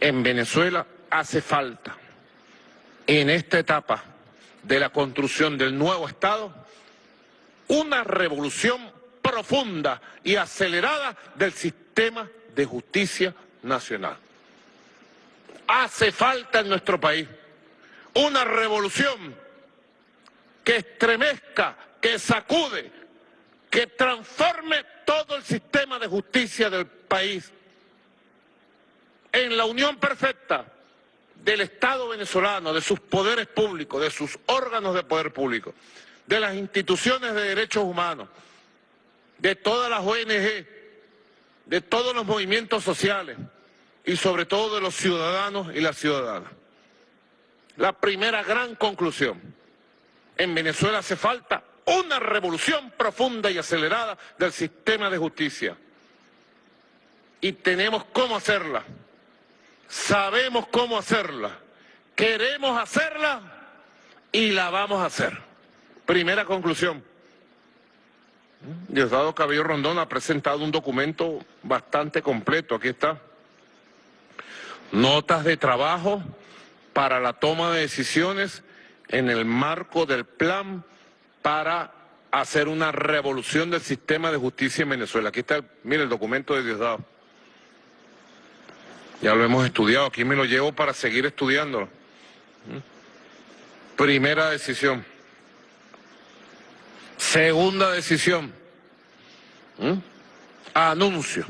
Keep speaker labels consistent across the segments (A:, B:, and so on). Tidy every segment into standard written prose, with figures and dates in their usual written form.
A: En Venezuela hace falta, en esta etapa de la construcción del nuevo Estado, una revolución profunda y acelerada del sistema de justicia nacional. Hace falta en nuestro país una revolución que estremezca, que sacude, que transforme todo el sistema de justicia del país en la unión perfecta del Estado venezolano, de sus poderes públicos, de sus órganos de poder público, de las instituciones de derechos humanos, de todas las ONG, de todos los movimientos sociales y sobre todo de los ciudadanos y las ciudadanas. La primera gran conclusión: en Venezuela hace falta una revolución profunda y acelerada del sistema de justicia. Y tenemos cómo hacerla. Sabemos cómo hacerla, queremos hacerla y la vamos a hacer. Primera conclusión. Diosdado Cabello Rondón ha presentado un documento bastante completo, aquí está. Notas de trabajo para la toma de decisiones en el marco del plan para hacer una revolución del sistema de justicia en Venezuela. Aquí está, mire el documento de Diosdado. Ya lo hemos estudiado, aquí me lo llevo para seguir estudiándolo. Primera decisión. Segunda decisión. Anuncio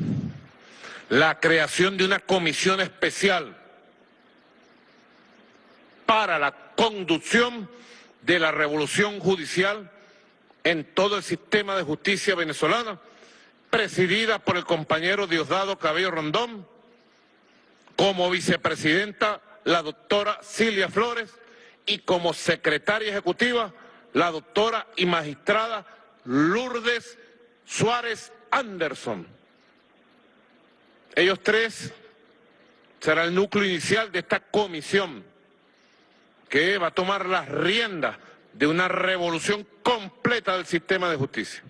A: la creación de una comisión especial para la conducción de la revolución judicial en todo el sistema de justicia venezolana, presidida por el compañero Diosdado Cabello Rondón, como vicepresidenta la doctora Cilia Flores y como secretaria ejecutiva la doctora y magistrada Lourdes Suárez Anderson. Ellos tres serán el núcleo inicial de esta comisión que va a tomar las riendas de una revolución completa del sistema de justicia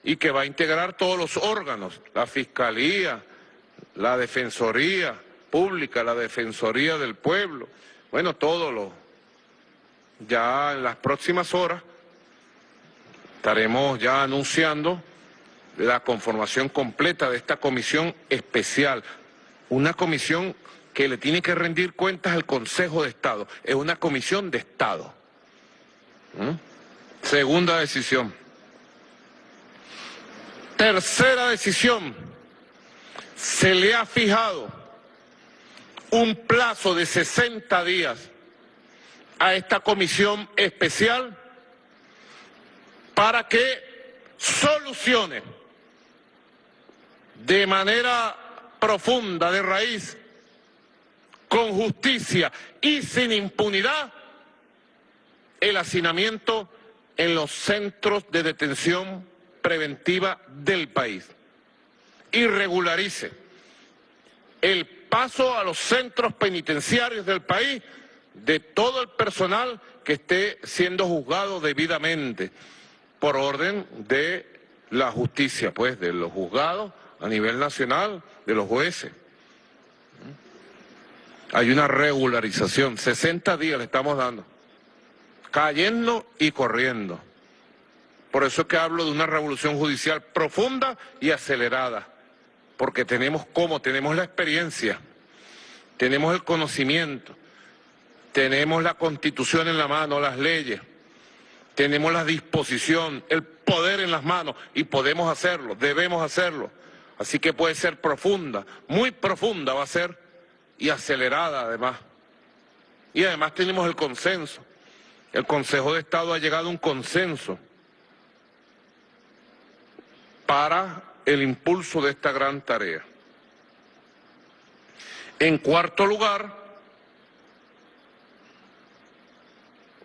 A: y que va a integrar todos los órganos, la Fiscalía, la Defensoría Pública, la Defensoría del Pueblo, bueno, todo lo... Ya en las próximas horas estaremos ya anunciando la conformación completa de esta comisión especial, una comisión que le tiene que rendir cuentas al Consejo de Estado, es una comisión de Estado. Segunda decisión. Tercera decisión. Se le ha fijado un plazo de 60 días a esta comisión especial para que solucione de manera profunda, de raíz, con justicia y sin impunidad, el hacinamiento en los centros de detención preventiva del país y regularice el paso a los centros penitenciarios del país de todo el personal que esté siendo juzgado debidamente por orden de la justicia, pues, de los juzgados a nivel nacional, de los jueces. Hay una regularización, 60 días le estamos dando, cayendo y corriendo. Por eso es que hablo de una revolución judicial profunda y acelerada, porque tenemos la experiencia, tenemos el conocimiento, tenemos la Constitución en la mano, las leyes, tenemos la disposición, el poder en las manos y podemos hacerlo, debemos hacerlo. Así que puede ser profunda, muy profunda va a ser y acelerada además. Y además tenemos el consenso. El Consejo de Estado ha llegado a un consenso para el impulso de esta gran tarea. En cuarto lugar,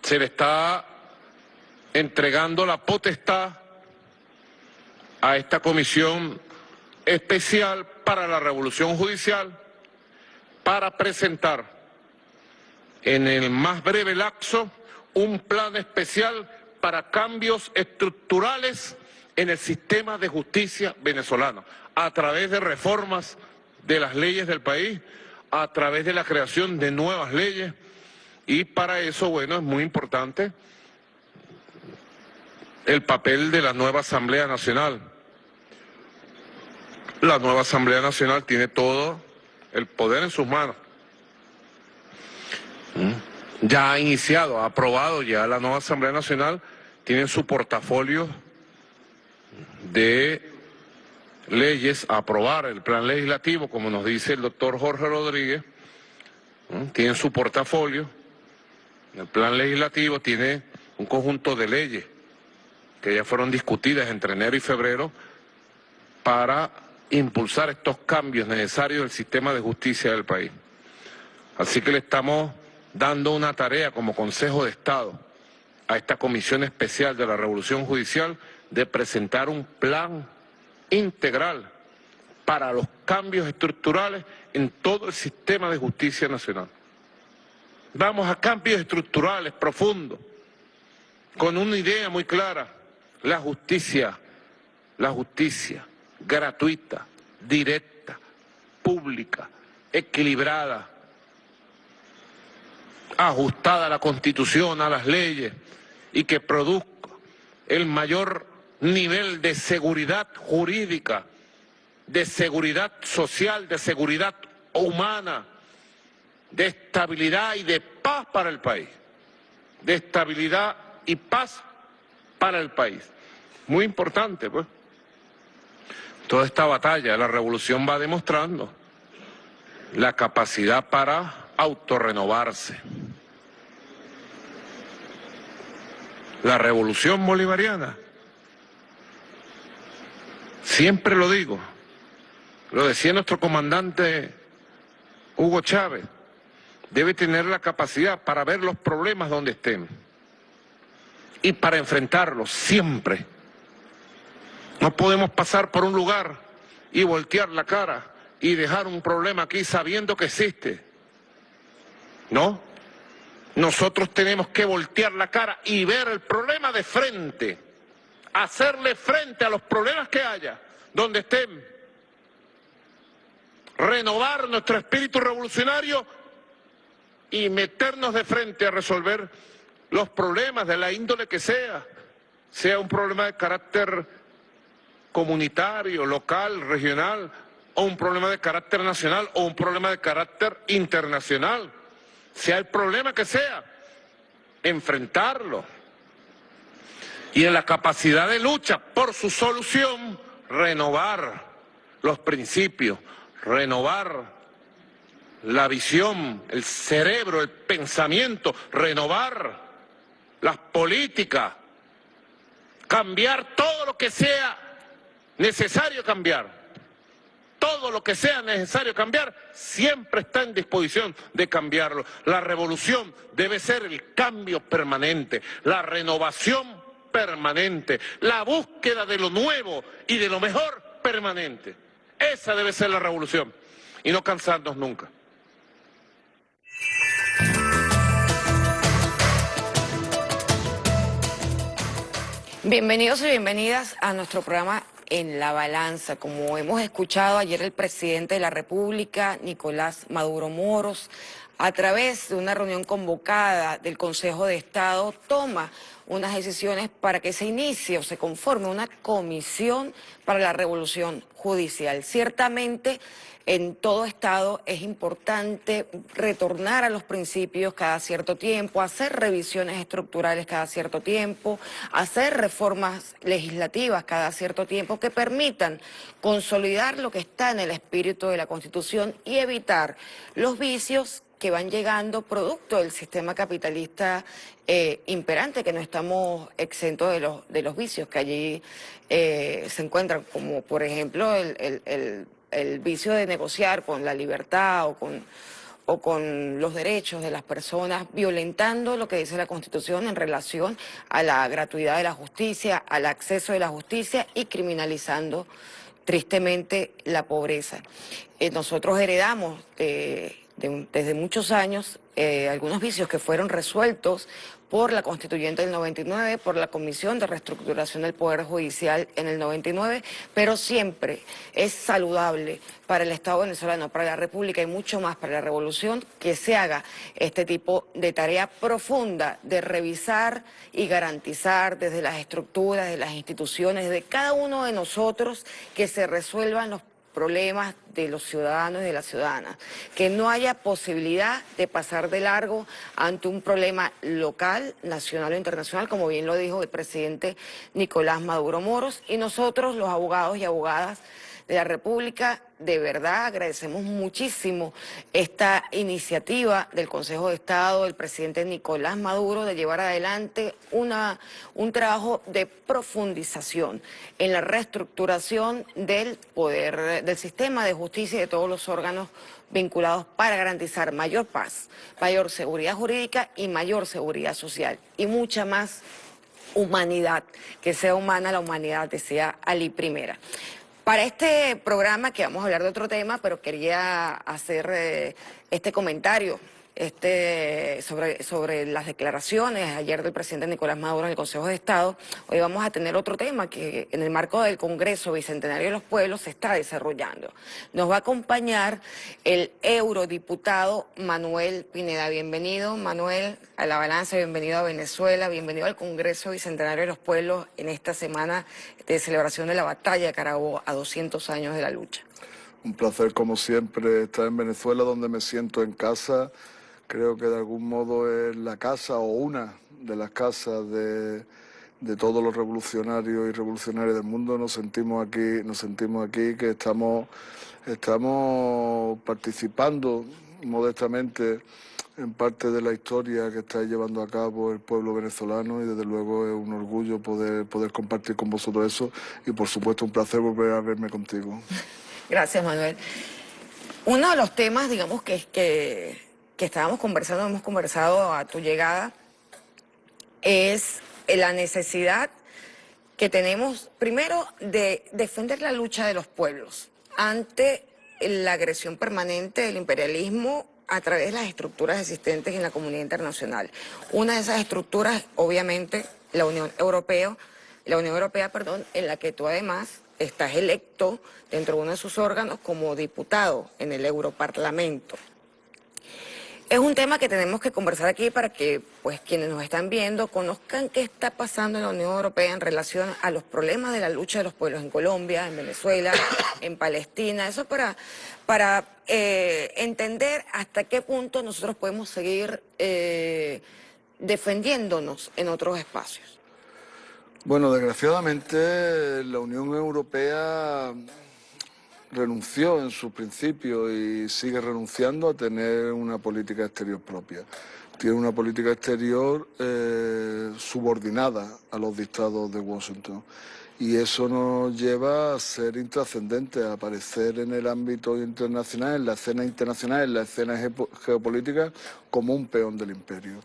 A: se le está entregando la potestad a esta comisión especial para la revolución judicial para presentar en el más breve lapso un plan especial para cambios estructurales en el sistema de justicia venezolano, a través de reformas de las leyes del país, a través de la creación de nuevas leyes, y para eso, bueno, es muy importante el papel de la nueva Asamblea Nacional. La nueva Asamblea Nacional tiene todo el poder en sus manos. Ya ha iniciado, ha aprobado ya la nueva Asamblea Nacional, tiene su portafolio de leyes a aprobar, el plan legislativo, como nos dice el doctor Jorge Rodríguez, tiene su portafolio, el plan legislativo tiene un conjunto de leyes que ya fueron discutidas entre enero y febrero para impulsar estos cambios necesarios del sistema de justicia del país. Así que le estamos dando una tarea como Consejo de Estado a esta Comisión Especial de la Revolución Judicial de presentar un plan integral para los cambios estructurales en todo el sistema de justicia nacional. Vamos a cambios estructurales profundos, con una idea muy clara: la justicia gratuita, directa, pública, equilibrada, ajustada a la Constitución, a las leyes, y que produzca el mayor nivel de seguridad jurídica, de seguridad social, de seguridad humana, de estabilidad y de paz para el país. De estabilidad y paz para el país. Muy importante, pues. Toda esta batalla, la revolución va demostrando la capacidad para autorrenovarse. La revolución bolivariana, siempre lo digo, lo decía nuestro comandante Hugo Chávez, debe tener la capacidad para ver los problemas donde estén y para enfrentarlos siempre. No podemos pasar por un lugar y voltear la cara y dejar un problema aquí sabiendo que existe. No, nosotros tenemos que voltear la cara y ver el problema de frente, hacerle frente a los problemas que haya, donde estén, renovar nuestro espíritu revolucionario y meternos de frente a resolver los problemas de la índole que sea un problema de carácter comunitario, local, regional, o un problema de carácter nacional, o un problema de carácter internacional. Sea el problema que sea, enfrentarlo. Y en la capacidad de lucha por su solución, renovar los principios, renovar la visión, el cerebro, el pensamiento, renovar las políticas, cambiar todo lo que sea necesario cambiar. Todo lo que sea necesario cambiar, siempre está en disposición de cambiarlo. La revolución debe ser el cambio permanente, la renovación permanente, la búsqueda de lo nuevo y de lo mejor permanente. Esa debe ser la revolución, y no cansarnos nunca.
B: Bienvenidos y bienvenidas a nuestro programa En la Balanza. Como hemos escuchado ayer, el presidente de la República, Nicolás Maduro Moros, a través de una reunión convocada del Consejo de Estado, toma unas decisiones para que se inicie o se conforme una comisión para la revolución judicial. Ciertamente, en todo Estado es importante retornar a los principios cada cierto tiempo, hacer revisiones estructurales cada cierto tiempo, hacer reformas legislativas cada cierto tiempo que permitan consolidar lo que está en el espíritu de la Constitución y evitar los vicios que van llegando producto del sistema capitalista imperante, que no estamos exentos de los vicios que allí se encuentran, como por ejemplo el vicio de negociar con la libertad o con los derechos de las personas, violentando lo que dice la Constitución en relación a la gratuidad de la justicia, al acceso de la justicia y criminalizando tristemente la pobreza. Nosotros heredamos desde muchos años, algunos vicios que fueron resueltos por la Constituyente del 99, por la Comisión de Reestructuración del Poder Judicial en el 99, pero siempre es saludable para el Estado venezolano, para la República y mucho más para la Revolución, que se haga este tipo de tarea profunda de revisar y garantizar desde las estructuras, de las instituciones, de cada uno de nosotros, que se resuelvan los problemas de los ciudadanos y de las ciudadanas, que no haya posibilidad de pasar de largo ante un problema local, nacional o internacional, como bien lo dijo el presidente Nicolás Maduro Moros, y nosotros, los abogados y abogadas de la República, de verdad agradecemos muchísimo esta iniciativa del Consejo de Estado, del presidente Nicolás Maduro, de llevar adelante un trabajo de profundización en la reestructuración del poder, del sistema de justicia y de todos los órganos vinculados para garantizar mayor paz, mayor seguridad jurídica y mayor seguridad social y mucha más humanidad, que sea humana la humanidad, decía Ali Primera. Para este programa, que vamos a hablar de otro tema, pero quería hacer este comentario sobre las declaraciones ayer del presidente Nicolás Maduro en el Consejo de Estado. Hoy vamos a tener otro tema que en el marco del Congreso Bicentenario de los Pueblos se está desarrollando. Nos va a acompañar el eurodiputado Manuel Pineda. Bienvenido, Manuel, a La Balanza, bienvenido a Venezuela, bienvenido al Congreso Bicentenario de los Pueblos en esta semana de celebración de la batalla de Carabobo a 200 años de la lucha.
C: Un placer, como siempre, estar en Venezuela, donde me siento en casa. Creo que de algún modo es la casa o una de las casas de todos los revolucionarios y revolucionarias del mundo. Nos sentimos aquí que estamos participando modestamente en parte de la historia que está llevando a cabo el pueblo venezolano, y desde luego es un orgullo poder compartir con vosotros eso, y por supuesto un placer volver a verme contigo.
B: Gracias, Manuel. Uno de los temas, digamos, que estábamos conversando, hemos conversado a tu llegada, es la necesidad que tenemos, primero, de defender la lucha de los pueblos ante la agresión permanente del imperialismo a través de las estructuras existentes en la comunidad internacional. Una de esas estructuras, obviamente, la Unión Europea, en la que tú además estás electo dentro de uno de sus órganos como diputado en el Europarlamento. Es un tema que tenemos que conversar aquí para que pues quienes nos están viendo conozcan qué está pasando en la Unión Europea en relación a los problemas de la lucha de los pueblos en Colombia, en Venezuela, en Palestina. Eso para entender hasta qué punto nosotros podemos seguir defendiéndonos en otros espacios.
C: Bueno, desgraciadamente la Unión Europea renunció en sus principios y sigue renunciando a tener una política exterior propia. Tiene una política exterior subordinada a los dictados de Washington. Y eso nos lleva a ser intrascendentes, a aparecer en el ámbito internacional, en la escena internacional, en la escena geopolítica, como un peón del imperio.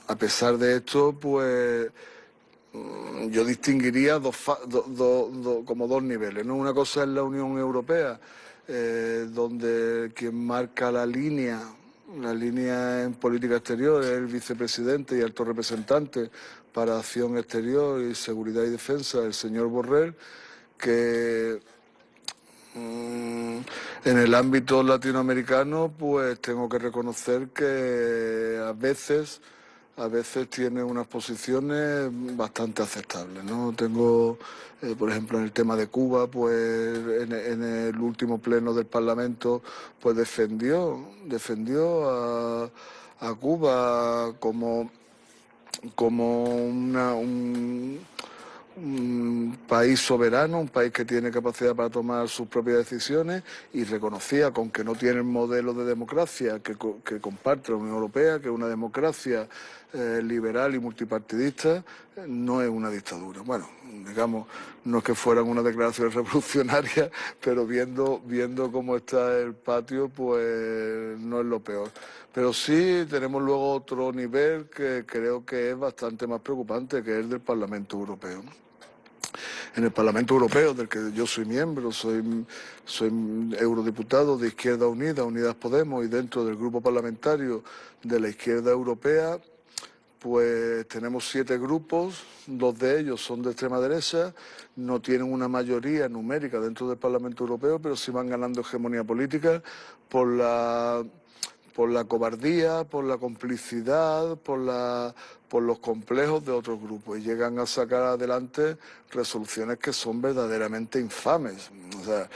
C: A pesar de esto, pues yo distinguiría como dos niveles, ¿no? Una cosa es la Unión Europea, donde quien marca la línea en política exterior es el vicepresidente y alto representante para acción exterior y seguridad y defensa, el señor Borrell, que en el ámbito latinoamericano pues tengo que reconocer que a veces tiene unas posiciones bastante aceptables, ¿no? Tengo, por ejemplo, en el tema de Cuba, pues en el último pleno del Parlamento, pues defendió a Cuba como un país soberano, un país que tiene capacidad para tomar sus propias decisiones, y reconocía, con que no tiene el modelo de democracia que comparte la Unión Europea, que es una democracia liberal y multipartidista, no es una dictadura. Bueno, digamos, no es que fueran una declaración revolucionaria, pero viendo cómo está el patio, pues no es lo peor. Pero sí tenemos luego otro nivel que creo que es bastante más preocupante, que es el del Parlamento Europeo. en el Parlamento Europeo, del que yo soy miembro, soy eurodiputado de Izquierda Unida, Unidas Podemos, y dentro del grupo parlamentario de la Izquierda Europea, pues tenemos 7 grupos, 2 de ellos son de extrema derecha, no tienen una mayoría numérica dentro del Parlamento Europeo, pero sí van ganando hegemonía política por la cobardía, por la complicidad, por los complejos de otros grupos, y llegan a sacar adelante resoluciones que son verdaderamente infames. O sea,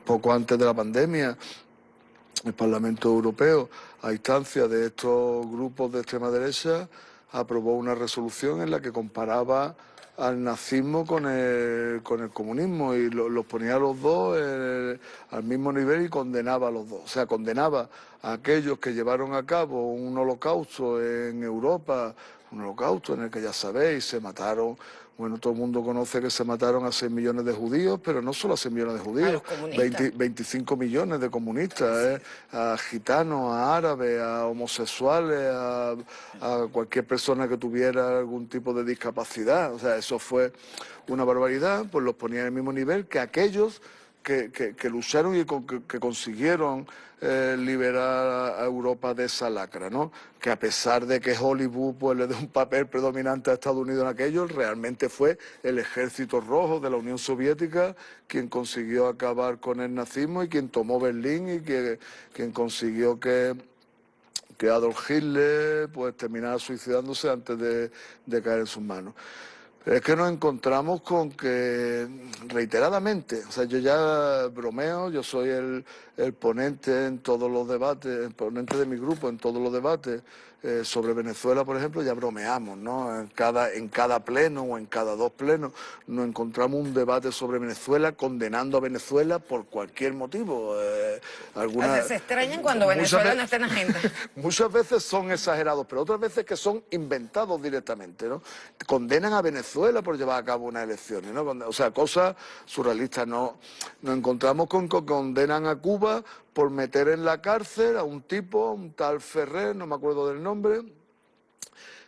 C: poco antes de la pandemia, el Parlamento Europeo, a instancia de estos grupos de extrema derecha, aprobó una resolución en la que comparaba al nazismo con el comunismo y los ponía a los dos al mismo nivel y condenaba a los dos. O sea, condenaba a aquellos que llevaron a cabo un holocausto en Europa, un holocausto en el que, ya sabéis, se mataron. Bueno, todo el mundo conoce que se mataron a 6 millones de judíos, pero no solo a 6 millones de judíos, 25 millones de comunistas, a gitanos, a árabes, a homosexuales, a cualquier persona que tuviera algún tipo de discapacidad. O sea, eso fue una barbaridad, pues los ponía en el mismo nivel que aquellos que lucharon y que consiguieron liberar a Europa de esa lacra, ¿no? Que a pesar de que Hollywood pues le dé un papel predominante a Estados Unidos en aquello, realmente fue el Ejército Rojo de la Unión Soviética quien consiguió acabar con el nazismo y quien tomó Berlín y quien consiguió que Adolf Hitler pues terminara suicidándose antes de caer en sus manos. Pero es que nos encontramos con que reiteradamente, o sea, yo ya bromeo, yo soy el ponente en todos los debates, el ponente de mi grupo en todos los debates sobre Venezuela, por ejemplo, ya bromeamos, ¿no? En cada pleno o en cada 2 plenos nos encontramos un debate sobre Venezuela, condenando a Venezuela por cualquier motivo.
B: O sea, se extrañan cuando Venezuela no está en agenda.
C: Muchas veces son exagerados, pero otras veces que son inventados directamente, ¿no? Condenan a Venezuela por llevar a cabo unas elecciones, ¿no? O sea, cosas surrealistas. Nos encontramos con que condenan a Cuba por meter en la cárcel a un tipo, un tal Ferrer, no me acuerdo del nombre,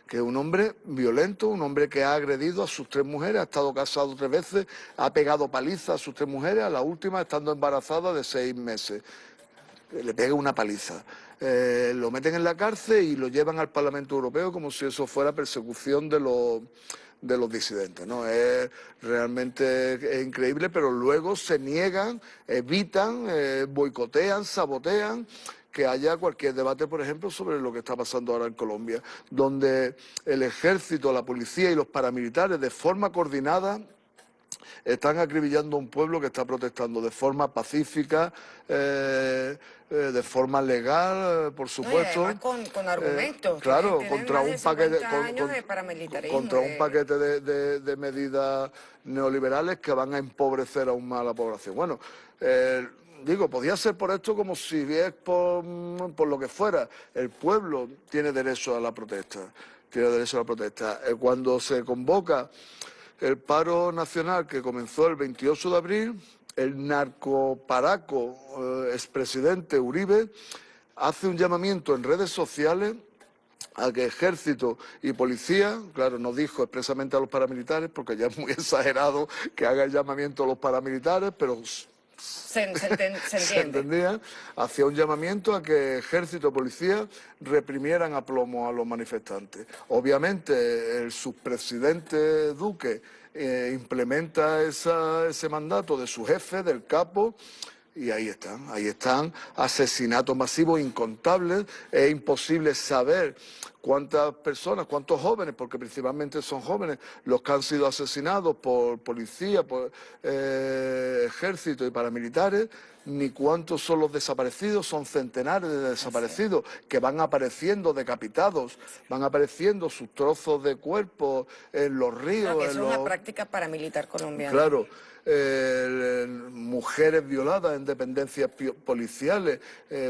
C: que es un hombre violento, un hombre que ha agredido a sus 3 mujeres, ha estado casado 3 veces, ha pegado paliza a sus 3 mujeres, a la última estando embarazada de 6 meses. Le pega una paliza. Lo meten en la cárcel y lo llevan al Parlamento Europeo como si eso fuera persecución de los disidentes, ¿no? Es realmente increíble, pero luego se niegan, evitan, boicotean, sabotean que haya cualquier debate, por ejemplo, sobre lo que está pasando ahora en Colombia, donde el ejército, la policía y los paramilitares, de forma coordinada, están acribillando a un pueblo que está protestando de forma pacífica, de forma legal, por supuesto.
B: No, y además con argumentos.
C: Claro,
B: Tienen
C: contra
B: más de
C: un paquete,
B: 50 años de paramilitarismo.
C: contra un paquete de medidas neoliberales que van a empobrecer aún más a la población. Bueno, digo, podía ser por esto como si es por lo que fuera. El pueblo tiene derecho a la protesta. Tiene derecho a la protesta. Cuando se convoca el paro nacional que comenzó el 28 de abril, el narcoparaco expresidente Uribe hace un llamamiento en redes sociales a que ejército y policía, claro, no dijo expresamente a los paramilitares, porque ya es muy exagerado que haga el llamamiento a los paramilitares, pero
B: se entiende.
C: se entendía, hacía un llamamiento a que ejército y policía reprimieran a plomo a los manifestantes. Obviamente el subpresidente Duque implementa ese mandato de su jefe, del capo, y ahí están, asesinatos masivos incontables. Es imposible saber cuántas personas, cuántos jóvenes, porque principalmente son jóvenes los que han sido asesinados por policía, por ejército y paramilitares, ni cuántos son los desaparecidos, son centenares de desaparecidos que van apareciendo decapitados, van apareciendo sus trozos de cuerpo en los ríos.
B: Que es una práctica paramilitar colombiana.
C: Claro. Mujeres violadas en dependencias policiales,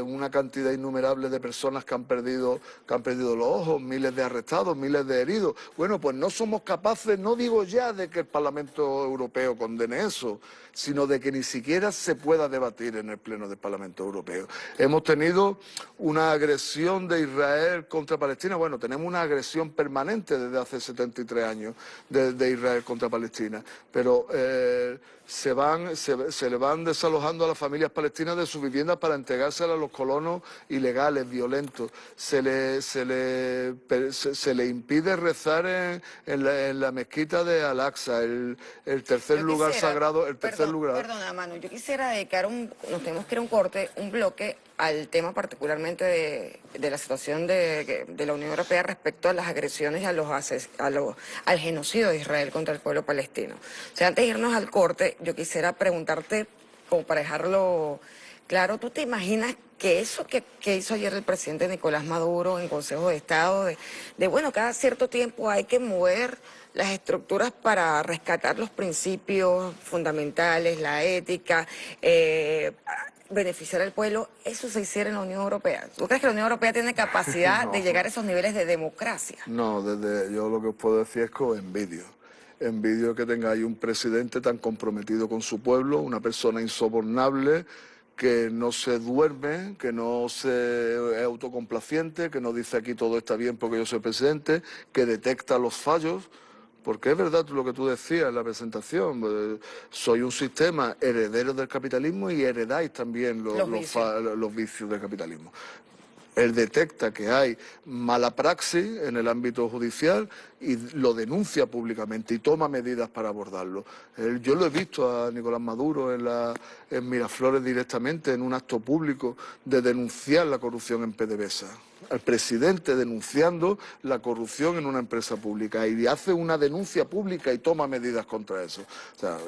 C: una cantidad innumerable de personas que han perdido los ojos. desalojos, miles de arrestados, miles de heridos. Bueno, pues no somos capaces, no digo ya de que el Parlamento Europeo condene eso, sino de que ni siquiera se pueda debatir en el Pleno del Parlamento Europeo. Hemos tenido una agresión de Israel contra Palestina. Bueno, tenemos una agresión permanente desde hace 73 años de Israel contra Palestina, pero se le van desalojando a las familias palestinas de sus viviendas para entregárselas a los colonos ilegales, violentos. Se le impide rezar en la mezquita de Al-Aqsa, el tercer lugar sagrado, el tercer lugar.
B: Perdona, Manu, yo quisiera dedicar nos tenemos que ir a un corte, un bloque al tema particularmente de la situación de la Unión Europea respecto a las agresiones y al genocidio de Israel contra el pueblo palestino. O sea, antes de irnos al corte, yo quisiera preguntarte, como para dejarlo claro, ¿tú te imaginas que eso que hizo ayer el presidente Nicolás Maduro en Consejo de Estado, bueno, cada cierto tiempo hay que mover las estructuras para rescatar los principios fundamentales, la ética, beneficiar al pueblo, eso se hiciera en la Unión Europea? ¿Tú crees que la Unión Europea tiene capacidad de llegar a esos niveles de democracia?
C: No, yo lo que os puedo decir es que os envidio que tengáis un presidente tan comprometido con su pueblo, una persona insobornable, que no se duerme, que no es autocomplaciente, que no dice aquí todo está bien porque yo soy presidente, que detecta los fallos. Porque es verdad lo que tú decías en la presentación, soy un sistema heredero del capitalismo y heredáis también los vicios del capitalismo. Él detecta que hay mala praxis en el ámbito judicial y lo denuncia públicamente y toma medidas para abordarlo. Yo lo he visto a Nicolás Maduro en Miraflores directamente, en un acto público, de denunciar la corrupción en PDVSA. Al presidente denunciando la corrupción en una empresa pública y hace una denuncia pública y toma medidas contra eso. O sea,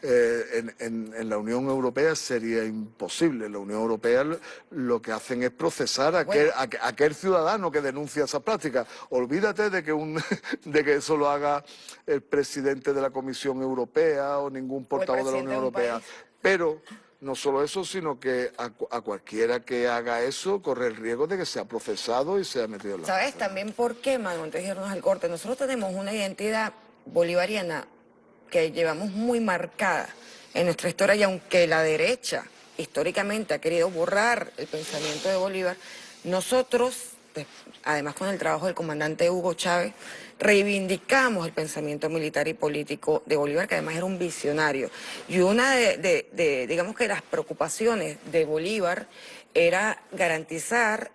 C: en la Unión Europea sería imposible. En la Unión Europea lo que hacen es procesar a aquel ciudadano que denuncia esas prácticas. Olvídate de que eso lo haga el presidente de la Comisión Europea o ningún portavoz de la Unión Europea. Pero no solo eso, sino que a cualquiera que haga eso corre el riesgo de que sea procesado y sea metido en la
B: ¿Sabes
C: cárcel.
B: también por qué, Manu? Antes de irnos al corte, nosotros tenemos una identidad bolivariana que llevamos muy marcada en nuestra historia, y aunque la derecha históricamente ha querido borrar el pensamiento de Bolívar, nosotros, además con el trabajo del comandante Hugo Chávez, reivindicamos el pensamiento militar y político de Bolívar, que además era un visionario. Y una digamos que las preocupaciones de Bolívar era garantizar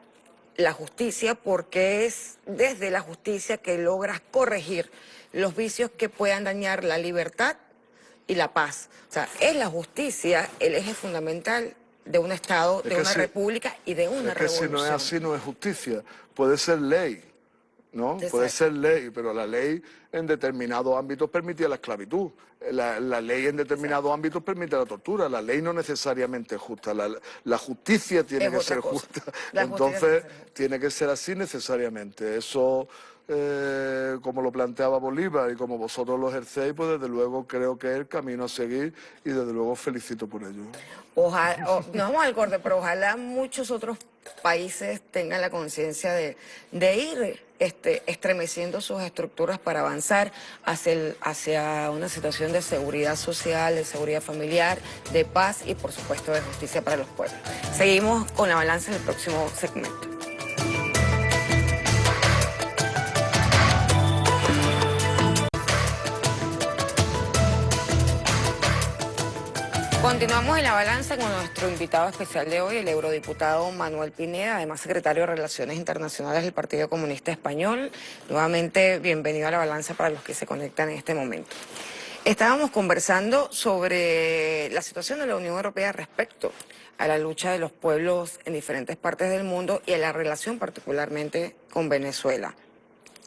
B: la justicia, porque es desde la justicia que logras corregir los vicios que puedan dañar la libertad y la paz. O sea, es la justicia el eje fundamental de un Estado, de una república y de una revolución.
C: Si no es así, no es justicia. Puede ser ley, ¿no?
B: Exacto.
C: Puede ser ley, pero la ley en determinados ámbitos permitía la esclavitud. La ley en determinados ámbitos permite la tortura. La ley no necesariamente es justa. La justicia tiene que ser justa. Entonces, tiene que ser así necesariamente. Eso, como lo planteaba Bolívar y como vosotros lo ejercéis, pues desde luego creo que es el camino a seguir y desde luego os felicito por ello.
B: Ojalá, no vamos al corte, pero ojalá muchos otros países tengan la conciencia de ir estremeciendo sus estructuras para avanzar hacia una situación de seguridad social, de seguridad familiar, de paz y por supuesto de justicia para los pueblos. Seguimos con la balanza en el próximo segmento. Continuamos en la balanza con nuestro invitado especial de hoy, el eurodiputado Manuel Pineda, además secretario de Relaciones Internacionales del Partido Comunista Español. Nuevamente, bienvenido a la balanza para los que se conectan en este momento. Estábamos conversando sobre la situación de la Unión Europea respecto a la lucha de los pueblos en diferentes partes del mundo y a la relación particularmente con Venezuela.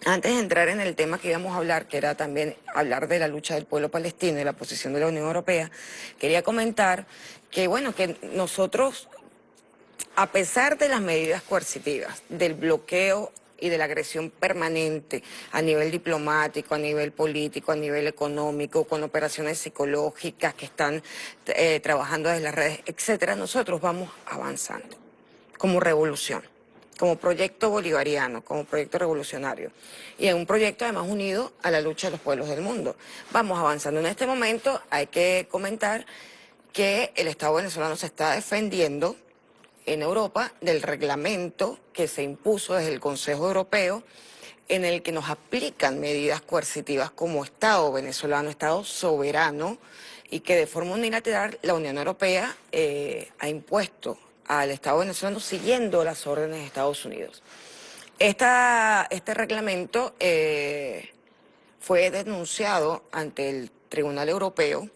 B: Antes de entrar en el tema que íbamos a hablar, que era también hablar de la lucha del pueblo palestino y la posición de la Unión Europea, quería comentar que, bueno, que nosotros, a pesar de las medidas coercitivas, del bloqueo y de la agresión permanente a nivel diplomático, a nivel político, a nivel económico, con operaciones psicológicas que están trabajando desde las redes, etcétera, nosotros vamos avanzando como revolución. como proyecto bolivariano, como proyecto revolucionario, y en un proyecto además unido a la lucha de los pueblos del mundo. Vamos avanzando. En este momento hay que comentar que el Estado venezolano se está defendiendo en Europa del reglamento que se impuso desde el Consejo Europeo, en el que nos aplican medidas coercitivas como Estado venezolano, Estado soberano, y que de forma unilateral la Unión Europea ha impuesto al Estado venezolano siguiendo las órdenes de Estados Unidos. Este reglamento fue denunciado ante el Tribunal Europeo,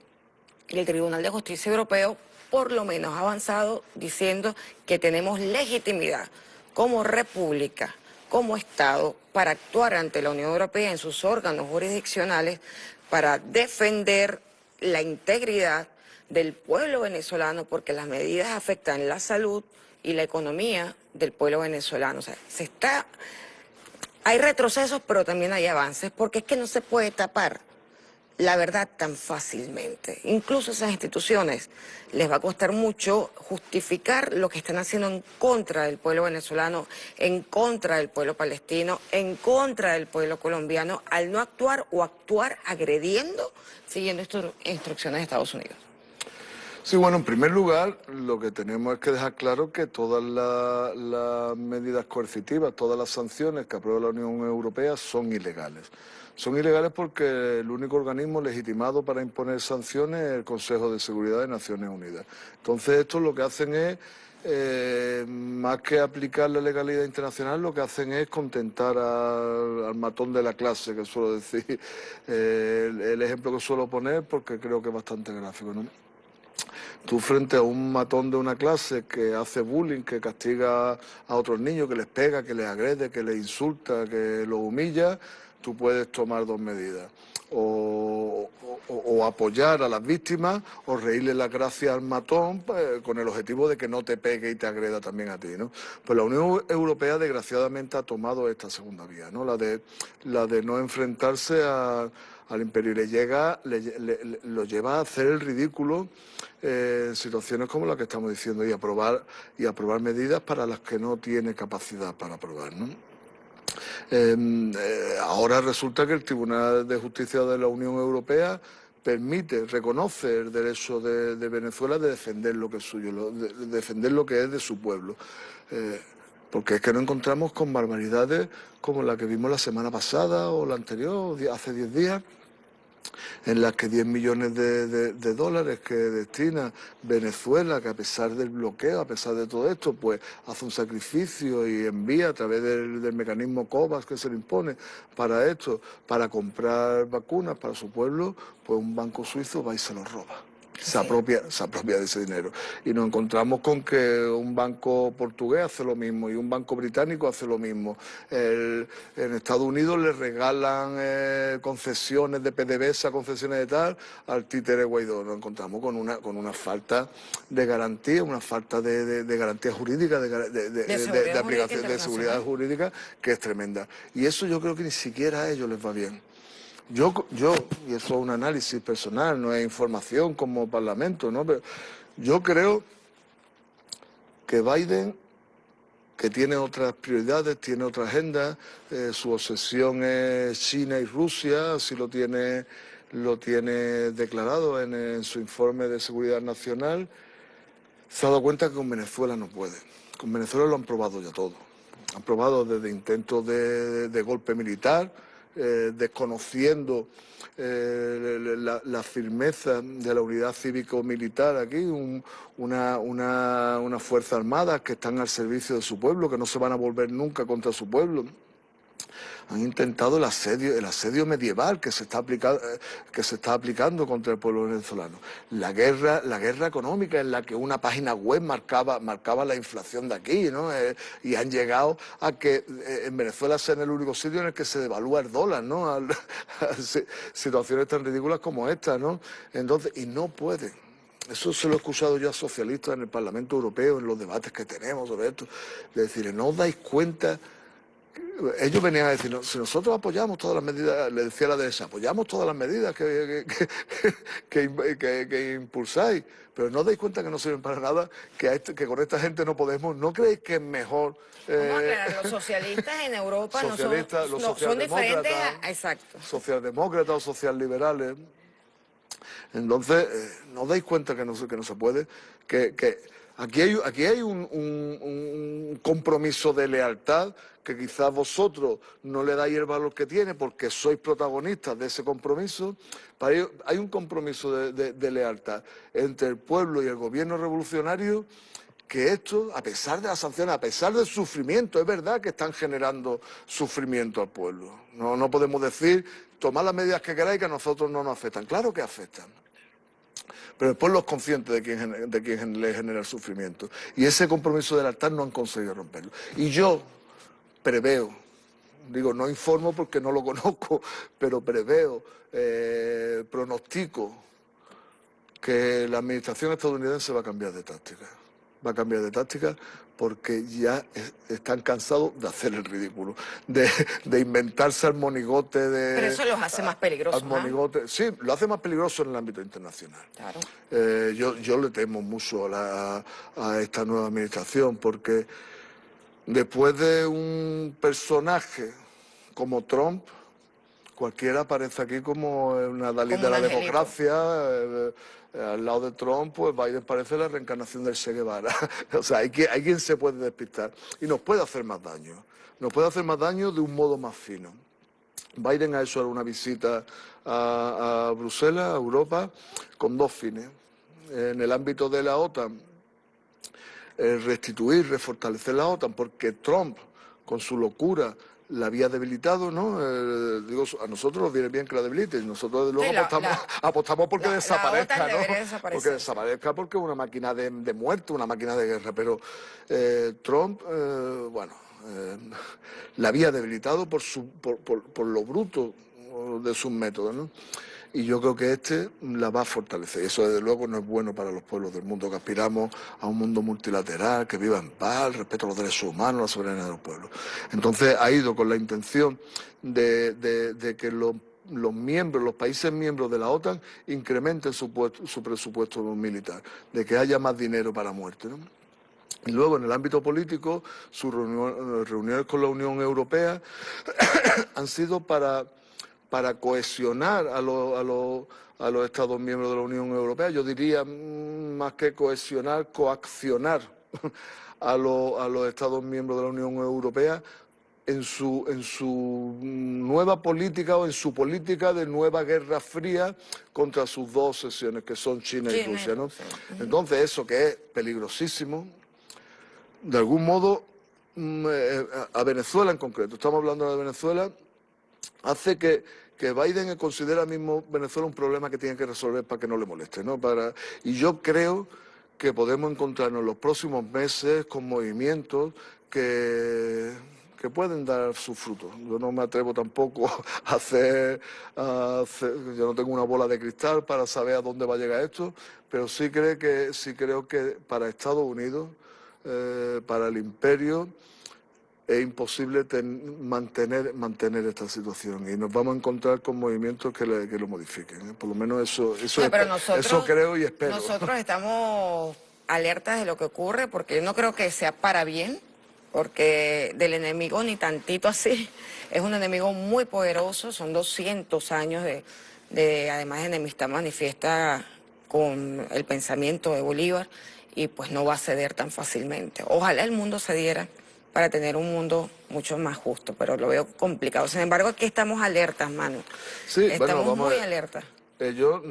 B: y el Tribunal de Justicia Europeo por lo menos ha avanzado diciendo que tenemos legitimidad como república, como Estado, para actuar ante la Unión Europea en sus órganos jurisdiccionales para defender la integridad del pueblo venezolano, porque las medidas afectan la salud y la economía del pueblo venezolano. O sea, hay retrocesos, pero también hay avances, porque es que no se puede tapar la verdad tan fácilmente. Incluso a esas instituciones les va a costar mucho justificar lo que están haciendo en contra del pueblo venezolano, en contra del pueblo palestino, en contra del pueblo colombiano, al no actuar o actuar agrediendo, siguiendo instrucciones de Estados Unidos.
C: Sí, bueno, en primer lugar, lo que tenemos es que dejar claro que todas las medidas coercitivas, todas las sanciones que aprueba la Unión Europea son ilegales. Son ilegales porque el único organismo legitimado para imponer sanciones es el Consejo de Seguridad de Naciones Unidas. Entonces, esto lo que hacen es, más que aplicar la legalidad internacional, lo que hacen es contentar al matón de la clase, que suelo decir, el ejemplo que suelo poner porque creo que es bastante gráfico, ¿no? Tú frente a un matón de una clase que hace bullying, que castiga a otros niños, que les pega, que les agrede, que les insulta, que los humilla, tú puedes tomar dos medidas. O apoyar a las víctimas o reírle las gracias al matón, pues, con el objetivo de que no te pegue y te agreda también a ti, ¿no? Pues la Unión Europea desgraciadamente ha tomado esta segunda vía, ¿no? La de no enfrentarse al imperio, y lo lleva a hacer el ridículo en situaciones como la que estamos diciendo y aprobar medidas para las que no tiene capacidad para aprobar, ¿no? Ahora resulta que el Tribunal de Justicia de la Unión Europea reconoce el derecho de Venezuela de defender lo que es suyo, de defender lo que es de su pueblo. Porque es que nos encontramos con barbaridades como la que vimos la semana pasada o la anterior, hace 10 días, en las que 10 millones de dólares que destina Venezuela, que a pesar del bloqueo, a pesar de todo esto, pues hace un sacrificio y envía a través del mecanismo COVAX que se le impone para esto, para comprar vacunas para su pueblo, pues un banco suizo va y se los roba. Se apropia de ese dinero. Y nos encontramos con que un banco portugués hace lo mismo y un banco británico hace lo mismo. En Estados Unidos le regalan concesiones de PDVSA, concesiones de tal, al títere Guaidó. Nos encontramos con una falta de garantía, una falta de garantía jurídica, de aplicación de seguridad jurídica, que es tremenda. Y eso yo creo que ni siquiera a ellos les va bien. Yo, y eso es un análisis personal, no es información como Parlamento, ¿no? Pero yo creo que Biden, que tiene otras prioridades, tiene otra agenda, su obsesión es China y Rusia, así lo tiene declarado en su informe de seguridad nacional, se ha dado cuenta que con Venezuela no puede. Con Venezuela lo han probado ya todo. Han probado desde intentos de golpe militar, desconociendo la firmeza de la unidad cívico-militar aquí, una fuerza armada que están al servicio de su pueblo, que no se van a volver nunca contra su pueblo. Han intentado el asedio medieval que se está aplicando contra el pueblo venezolano. La guerra económica en la que una página web marcaba la inflación de aquí, ¿no? Y han llegado a que en Venezuela sea el único sitio en el que se devalúa el dólar, ¿no? A situaciones tan ridículas como esta, ¿no? Entonces, y no pueden. Eso se lo he escuchado yo a socialistas en el Parlamento Europeo, en los debates que tenemos sobre esto. De decir, ¿no os dais cuenta ellos venían a decir, si nosotros apoyamos todas las medidas, le decía a la derecha, apoyamos todas las medidas que impulsáis, pero no os dais cuenta que no sirven para nada, que con esta gente no podemos. ¿No creéis que es mejor?
B: Vamos a aclarar, los socialistas en Europa
C: Los
B: son diferentes exacto.
C: Socialdemócratas o socialliberales. Entonces, ¿no os dais cuenta que no se puede? Que aquí hay un compromiso de lealtad que quizás vosotros no le dais el valor que tiene porque sois protagonistas de ese compromiso. Hay un compromiso de lealtad entre el pueblo y el gobierno revolucionario, que esto, a pesar de las sanciones, a pesar del sufrimiento, es verdad que están generando sufrimiento al pueblo. No podemos decir, tomad las medidas que queráis que a nosotros no nos afectan. Claro que afectan. Pero el pueblo es consciente de quién le genera el sufrimiento. Y ese compromiso de lealtad no han conseguido romperlo. Y yo preveo, digo, no informo porque no lo conozco, pero preveo, pronostico que la administración estadounidense va a cambiar de táctica. Va a cambiar de táctica porque ya están cansados de hacer el ridículo, de inventarse al monigote de...
B: Pero eso los hace más peligrosos,
C: Sí, lo hace más peligroso en el ámbito internacional.
B: Claro.
C: Yo le temo mucho a esta nueva administración porque después de un personaje como Trump, cualquiera aparece aquí como una Dalí de la democracia. Al lado de Trump, pues Biden parece la reencarnación del Che Guevara. O sea, hay quien se puede despistar y nos puede hacer más daño. Nos puede hacer más daño de un modo más fino. Biden ha hecho una visita a Bruselas, a Europa, con dos fines. En el ámbito de la OTAN, restituir, refortalecer la OTAN, porque Trump, con su locura, la había debilitado, ¿no? Digo, a nosotros nos viene bien que la debiliten. Nosotros, desde luego, apostamos porque desaparezca, ¿no? Porque desaparezca, porque es una máquina de muerte, una máquina de guerra. Pero Trump, la había debilitado por lo bruto de sus métodos, ¿no? Y yo creo que la va a fortalecer. Eso, desde luego, no es bueno para los pueblos del mundo, que aspiramos a un mundo multilateral, que viva en paz, respeto a los derechos humanos, la soberanía de los pueblos. Entonces, ha ido con la intención de que los países miembros de la OTAN incrementen su presupuesto militar, de que haya más dinero para muerte, ¿no? Y luego, en el ámbito político, sus reuniones con la Unión Europea han sido para cohesionar a los Estados miembros de la Unión Europea. Yo diría, más que cohesionar, coaccionar a los Estados miembros de la Unión Europea en su nueva política o en su política de nueva guerra fría contra sus dos obsesiones, que son China y Rusia, ¿no? Entonces, eso, que es peligrosísimo, de algún modo, a Venezuela en concreto, estamos hablando de Venezuela, hace que Biden considera mismo Venezuela un problema que tiene que resolver para que no le moleste, ¿no? Y yo creo que podemos encontrarnos en los próximos meses con movimientos que pueden dar sus frutos. Yo no me atrevo tampoco a hacer, yo no tengo una bola de cristal para saber a dónde va a llegar esto, pero sí creo que para Estados Unidos, para el imperio, es imposible mantener esta situación y nos vamos a encontrar con movimientos que lo modifiquen, ¿eh? Por lo menos eso creo y espero.
B: Nosotros estamos alertas de lo que ocurre porque yo no creo que sea para bien, porque del enemigo ni tantito así. Es un enemigo muy poderoso, son 200 años además de enemistad manifiesta con el pensamiento de Bolívar y pues no va a ceder tan fácilmente. Ojalá el mundo cediera para tener un mundo mucho más justo, pero lo veo complicado. Sin embargo, aquí estamos alertas, Manu.
C: Sí,
B: estamos muy alertas.
C: Ellos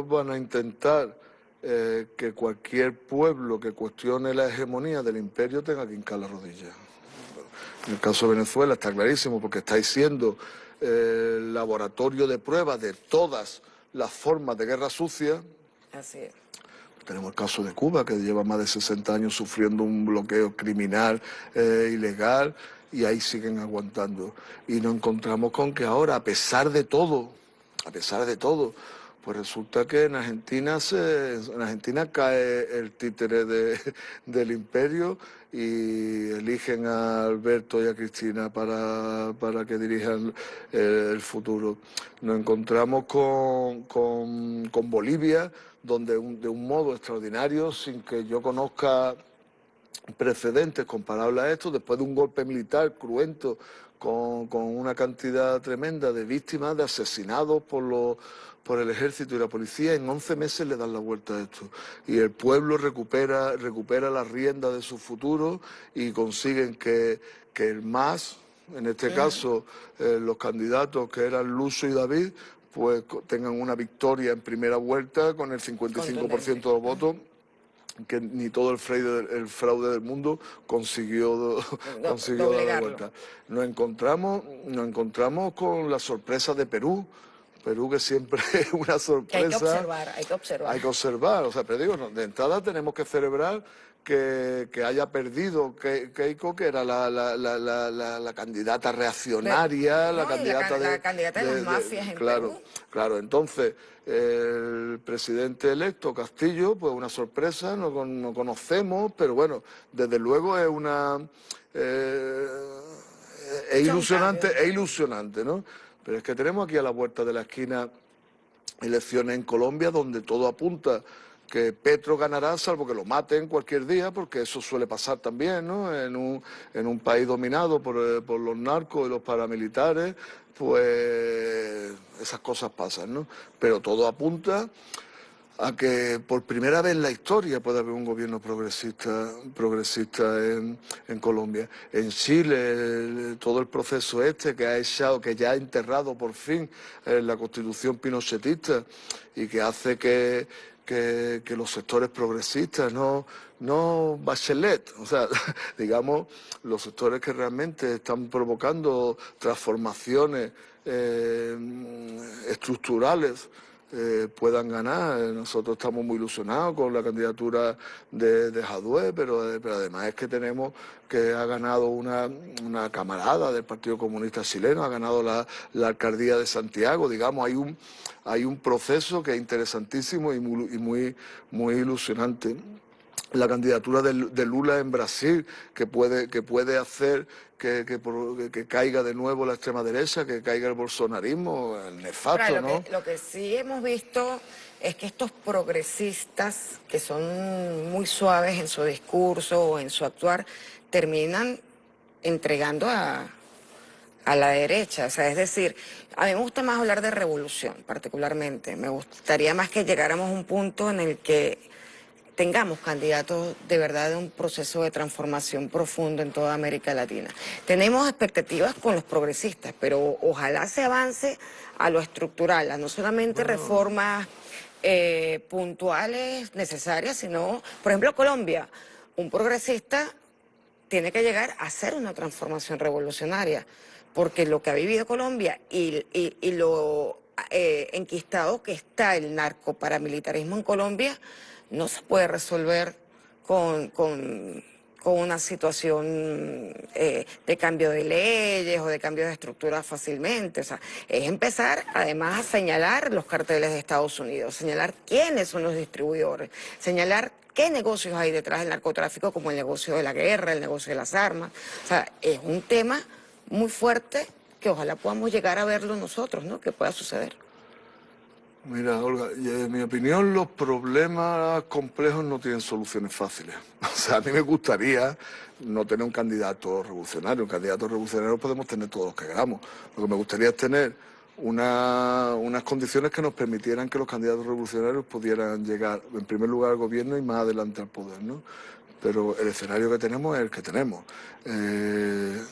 C: van a intentar que cualquier pueblo que cuestione la hegemonía del imperio tenga que hincar la rodilla. En el caso de Venezuela está clarísimo, porque estáis siendo laboratorio de pruebas de todas las formas de guerra sucia.
B: Así es.
C: Tenemos el caso de Cuba, que lleva más de 60 años sufriendo un bloqueo criminal, ilegal, y ahí siguen aguantando. Y nos encontramos con que ahora, a pesar de todo, pues resulta que en Argentina cae el títere del imperio y eligen a Alberto y a Cristina para que dirijan el futuro. Nos encontramos con Bolivia, donde de un modo extraordinario, sin que yo conozca precedentes comparables a esto, después de un golpe militar cruento con una cantidad tremenda de víctimas, de asesinados por el ejército y la policía, en 11 meses le dan la vuelta a esto. Y el pueblo recupera la rienda de su futuro y consiguen que el MAS, en este caso los candidatos que eran Luso y David, pues tengan una victoria en primera vuelta con el 55% de los votos, que ni todo el fraude del mundo consiguió dar la vuelta. Nos encontramos con la sorpresa de Perú, que siempre es una sorpresa.
B: Que hay que observar, hay que observar.
C: Hay que observar, o sea, pero digo, de entrada tenemos que celebrar que haya perdido Keiko, que era la candidata reaccionaria, la candidata
B: la candidata de las mafias en
C: claro,
B: Perú.
C: Claro, entonces el presidente electo Castillo, pues una sorpresa, no conocemos, pero bueno, desde luego es ilusionante, ¿no? Pero es que tenemos aquí a la vuelta de la esquina elecciones en Colombia donde todo apunta que Petro ganará, salvo que lo maten cualquier día, porque eso suele pasar también, ¿no? En un país dominado por los narcos y los paramilitares, pues esas cosas pasan, ¿no? Pero todo apunta a que por primera vez en la historia puede haber un gobierno progresista en Colombia. En Chile, todo el proceso que ya ha enterrado por fin la constitución pinochetista y que hace que los sectores progresistas, no Bachelet, o sea, digamos, los sectores que realmente están provocando transformaciones estructurales, puedan ganar. Nosotros estamos muy ilusionados con la candidatura de Jadue, pero además es que tenemos que ha ganado una camarada del Partido Comunista Chileno, ha ganado la alcaldía de Santiago, digamos, hay un proceso que es interesantísimo y muy ilusionante. La candidatura de Lula en Brasil, que puede hacer que caiga de nuevo la extrema derecha, que caiga el bolsonarismo, el nefasto, ¿no?
B: Lo que sí hemos visto es que estos progresistas, que son muy suaves en su discurso o en su actuar, terminan entregando a la derecha. O sea, es decir, a mí me gusta más hablar de revolución, particularmente. Me gustaría más que llegáramos a un punto en el que tengamos candidatos de verdad de un proceso de transformación profundo en toda América Latina. Tenemos expectativas con los progresistas, pero ojalá se avance a lo estructural, a no solamente reformas puntuales necesarias, sino, por ejemplo, Colombia, un progresista tiene que llegar a hacer una transformación revolucionaria, porque lo que ha vivido Colombia y lo enquistado que está el narcoparamilitarismo en Colombia no se puede resolver con una situación de cambio de leyes o de cambio de estructuras fácilmente. O sea, es empezar además a señalar los carteles de Estados Unidos, señalar quiénes son los distribuidores, señalar qué negocios hay detrás del narcotráfico, como el negocio de la guerra, el negocio de las armas. O sea, es un tema muy fuerte que ojalá podamos llegar a verlo nosotros, ¿no? Que pueda suceder.
C: Mira, Olga, en mi opinión los problemas complejos no tienen soluciones fáciles. O sea, a mí me gustaría no tener un candidato revolucionario. Un candidato revolucionario podemos tener todos los que queramos. Lo que me gustaría es tener unas condiciones que nos permitieran que los candidatos revolucionarios pudieran llegar, en primer lugar, al gobierno y más adelante al poder, ¿no? Pero el escenario que tenemos es el que tenemos. En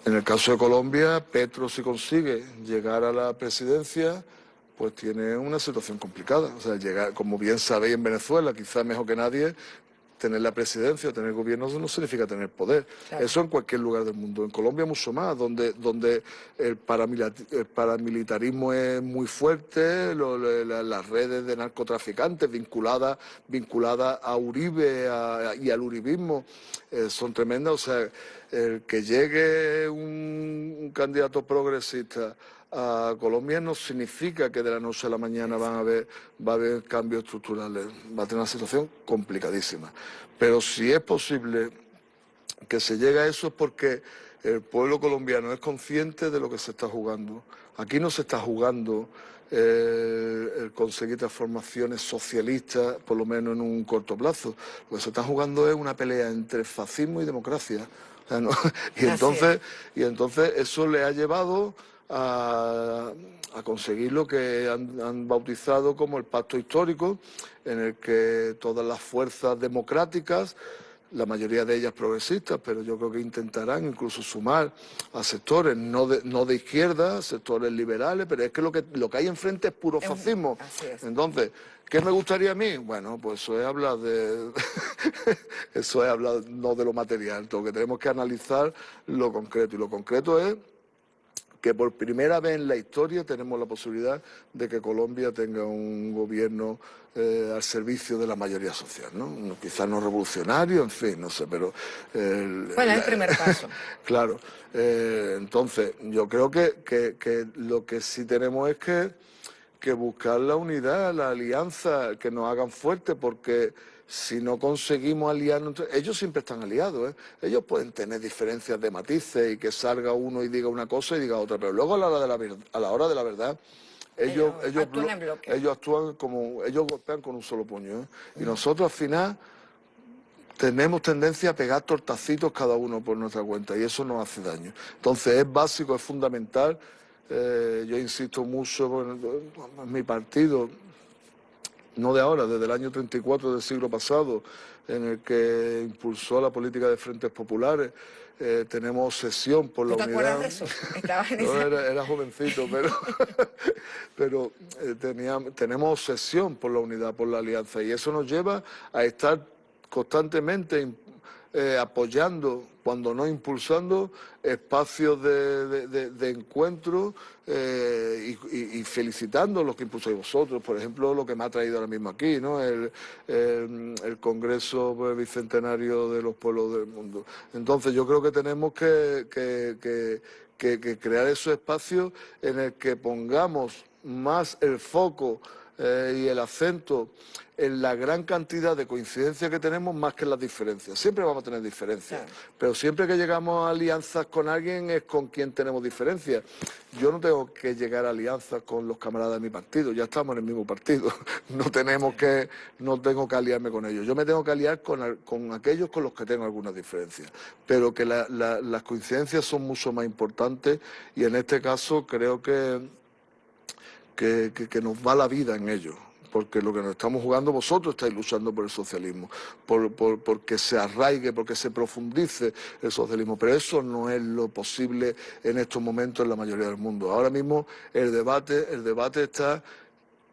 C: el caso de Colombia, Petro, si consigue llegar a la presidencia, pues tiene una situación complicada. O sea, llegar, como bien sabéis, en Venezuela, quizás mejor que nadie, tener la presidencia o tener gobierno no significa tener poder. Claro. Eso en cualquier lugar del mundo. En Colombia mucho más, donde el paramilitarismo es muy fuerte, las redes de narcotraficantes vinculadas a Uribe y al uribismo son tremendas. O sea, el que llegue un candidato progresista a Colombia no significa que de la noche a la mañana va a haber cambios estructurales. Va a tener una situación complicadísima. Pero si es posible que se llega a eso es porque el pueblo colombiano es consciente de lo que se está jugando. Aquí no se está jugando el conseguir transformaciones socialistas, por lo menos en un corto plazo. Lo que se está jugando es una pelea entre fascismo y democracia. O sea, ¿no? y entonces eso le ha llevado a conseguir lo que han bautizado como el pacto histórico, en el que todas las fuerzas democráticas, la mayoría de ellas progresistas, pero yo creo que intentarán incluso sumar a sectores no de izquierda, sectores liberales, pero es que lo que hay enfrente es puro fascismo.
B: Así es.
C: Entonces, ¿qué me gustaría a mí? Bueno, pues eso es hablar de eso es hablar no de lo material, lo que tenemos que analizar lo concreto, y lo concreto es que por primera vez en la historia tenemos la posibilidad de que Colombia tenga un gobierno al servicio de la mayoría social, ¿no? Quizás no revolucionario, en fin, no sé, pero...
B: Bueno, es el primer paso.
C: Claro, entonces yo creo que lo que sí tenemos es que buscar la unidad, la alianza, que nos hagan fuertes, porque si no conseguimos aliarnos, ellos siempre están aliados, ¿eh? Ellos pueden tener diferencias de matices y que salga uno y diga una cosa y diga otra, pero luego a la hora de la verdad, ellos
B: Actúan en bloque.
C: actúan como, ellos golpean con un solo puño, ¿eh? Y nosotros al final tenemos tendencia a pegar tortacitos cada uno por nuestra cuenta, y eso nos hace daño. Entonces es básico, es fundamental. Yo insisto mucho en mi partido, no de ahora, desde el año 34 del siglo pasado, en el que impulsó la política de frentes populares. Tenemos obsesión por la unidad.
B: ¿Tú te acuerdas de eso? Estabas en
C: No,
B: esa...
C: era jovencito, pero tenemos obsesión por la unidad, por la alianza, y eso nos lleva a estar constantemente apoyando, cuando no impulsando, espacios de encuentro, y felicitando a los que impulsáis vosotros. Por ejemplo, lo que me ha traído ahora mismo aquí, ¿no? El Congreso Bicentenario de los Pueblos del Mundo. Entonces yo creo que tenemos que crear esos espacios en el que pongamos más el foco y el acento en la gran cantidad de coincidencias que tenemos, más que en las diferencias. Siempre vamos a tener diferencias,
B: Claro.
C: pero siempre que llegamos a alianzas con alguien es con quien tenemos diferencias. Yo no tengo que llegar a alianzas con los camaradas de mi partido, ya estamos en el mismo partido, no tengo que aliarme con ellos. Yo me tengo que aliar con aquellos con los que tengo algunas diferencias, pero que las coincidencias son mucho más importantes, y en este caso creo que nos va la vida en ello, porque lo que nos estamos jugando, vosotros estáis luchando por el socialismo, porque se arraigue, porque se profundice el socialismo, pero eso no es lo posible en estos momentos en la mayoría del mundo. Ahora mismo el debate está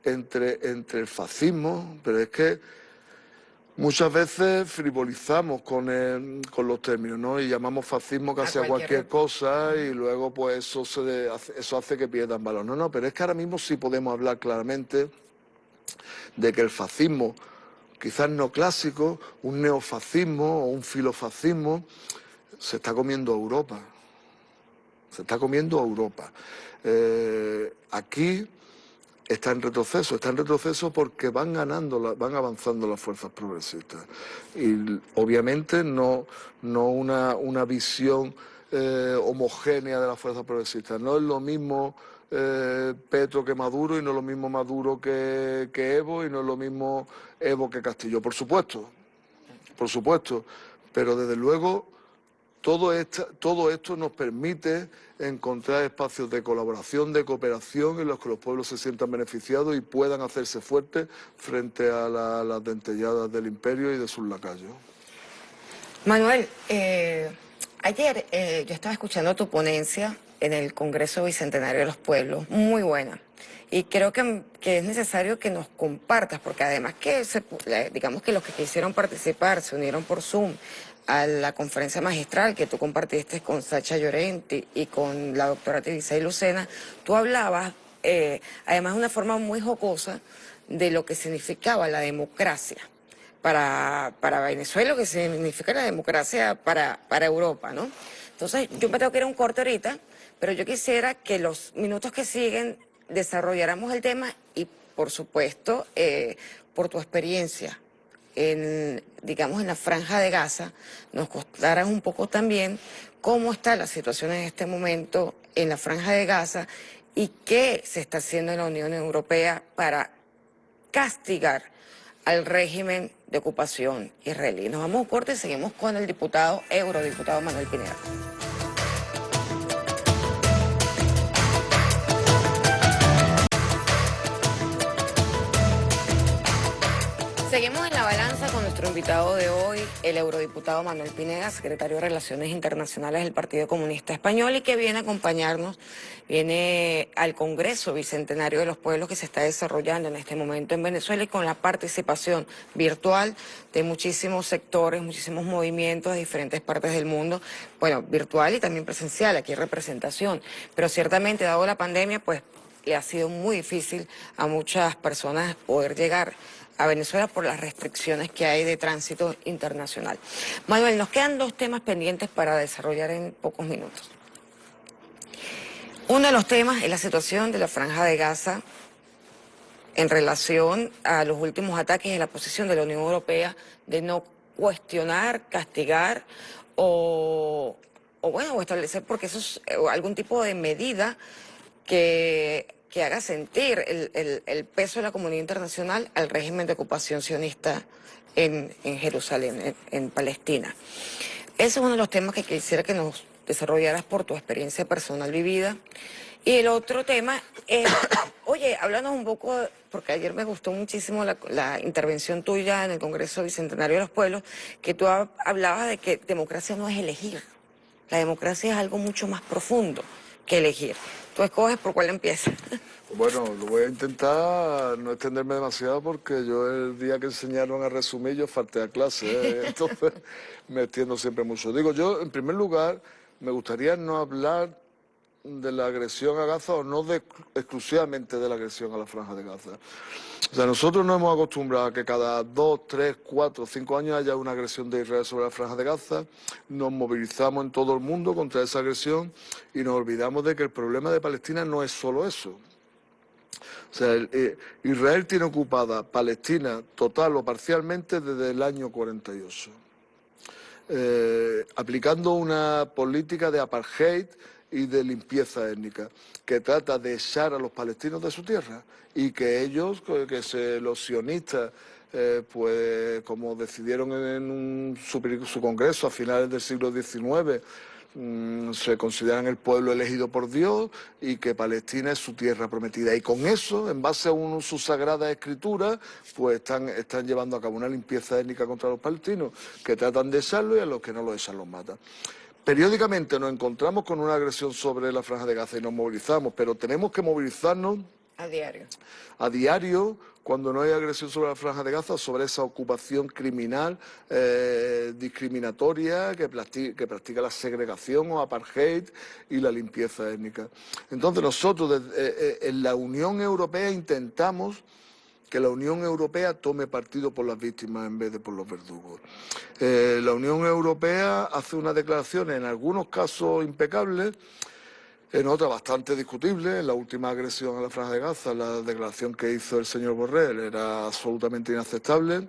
C: entre el fascismo, pero es que muchas veces frivolizamos con los términos, ¿no? Y llamamos fascismo casi a cualquier cosa, y luego pues eso hace que pierdan valor. No, pero es que ahora mismo sí podemos hablar claramente de que el fascismo, quizás no clásico, un neofascismo o un filofascismo, se está comiendo a Europa. Se está comiendo a Europa. Aquí está en retroceso porque van avanzando las fuerzas progresistas. Y obviamente no una visión homogénea de las fuerzas progresistas. No es lo mismo Petro que Maduro, y no es lo mismo Maduro que Evo, y no es lo mismo Evo que Castillo, por supuesto, pero desde luego todo esto nos permite encontrar espacios de colaboración, de cooperación, en los que los pueblos se sientan beneficiados y puedan hacerse fuertes frente a las dentelladas del imperio y de sus lacayos.
B: Manuel, ayer yo estaba escuchando tu ponencia en el Congreso Bicentenario de los Pueblos, muy buena. Y creo que es necesario que nos compartas, porque además digamos que los que quisieron participar se unieron por Zoom a la conferencia magistral que tú compartiste con Sacha Llorenti y con la doctora Tibisay Lucena. Tú hablabas, además de una forma muy jocosa, de lo que significaba la democracia para Venezuela, lo que significa la democracia para Europa, ¿no? Entonces, yo me tengo que ir a un corte ahorita, pero yo quisiera que los minutos que siguen desarrolláramos el tema y, por supuesto, por tu experiencia digamos, en la Franja de Gaza, nos contaran un poco también cómo está la situación en este momento en la Franja de Gaza y qué se está haciendo en la Unión Europea para castigar al régimen de ocupación israelí. Nos vamos a corte y seguimos con el eurodiputado Manuel Pineda. Seguimos en la balanza con nuestro invitado de hoy, el eurodiputado Manuel Pineda, secretario de Relaciones Internacionales del Partido Comunista Español, y que viene a acompañarnos, viene al Congreso Bicentenario de los Pueblos que se está desarrollando en este momento en Venezuela y con la participación virtual de muchísimos sectores, muchísimos movimientos de diferentes partes del mundo, bueno, virtual y también presencial, aquí hay representación, pero ciertamente dado la pandemia, pues le ha sido muy difícil a muchas personas poder llegar a Venezuela por las restricciones que hay de tránsito internacional. Manuel, nos quedan dos temas pendientes para desarrollar en pocos minutos. Uno de los temas es la situación de la Franja de Gaza en relación a los últimos ataques y la posición de la Unión Europea de no cuestionar, castigar o establecer, porque eso es algún tipo de medida que haga sentir el peso de la comunidad internacional al régimen de ocupación sionista en Jerusalén, en Palestina. Ese es uno de los temas que quisiera que nos desarrollaras por tu experiencia personal vivida. Y el otro tema es, oye, háblanos un poco, porque ayer me gustó muchísimo la intervención tuya en el Congreso Bicentenario de los Pueblos, que tú hablabas de que democracia no es elegir, la democracia es algo mucho más profundo que elegir. Tú escoges por cuál empieza.
C: Bueno, lo voy a intentar no extenderme demasiado porque yo el día que enseñaron a resumir yo falté a clase, entonces me extiendo siempre mucho. Digo, yo en primer lugar me gustaría no hablar de la agresión a Gaza o no exclusivamente de la agresión a la Franja de Gaza. O sea, nosotros nos hemos acostumbrado a que cada 2, 3, 4, 5 años haya una agresión de Israel sobre la Franja de Gaza, nos movilizamos en todo el mundo contra esa agresión y nos olvidamos de que el problema de Palestina no es solo eso. O sea, Israel tiene ocupada Palestina total o parcialmente desde el año 48, aplicando una política de apartheid y de limpieza étnica, que trata de echar a los palestinos de su tierra y que ellos, los sionistas, pues como decidieron en su congreso a finales del siglo XIX, se consideran el pueblo elegido por Dios y que Palestina es su tierra prometida. Y con eso, en base a sus sagradas escrituras, pues están llevando a cabo una limpieza étnica contra los palestinos, que tratan de echarlos y a los que no los echan los matan. Periódicamente nos encontramos con una agresión sobre la Franja de Gaza y nos movilizamos, pero tenemos que movilizarnos a diario cuando no hay agresión sobre la Franja de Gaza, sobre esa ocupación criminal, discriminatoria, que practica la segregación o apartheid y la limpieza étnica. Entonces nosotros en la Unión Europea intentamos que la Unión Europea tome partido por las víctimas en vez de por los verdugos. La Unión Europea hace unas declaraciones, en algunos casos impecables, en otras bastante discutibles. En la última agresión a la Franja de Gaza, la declaración que hizo el señor Borrell era absolutamente inaceptable,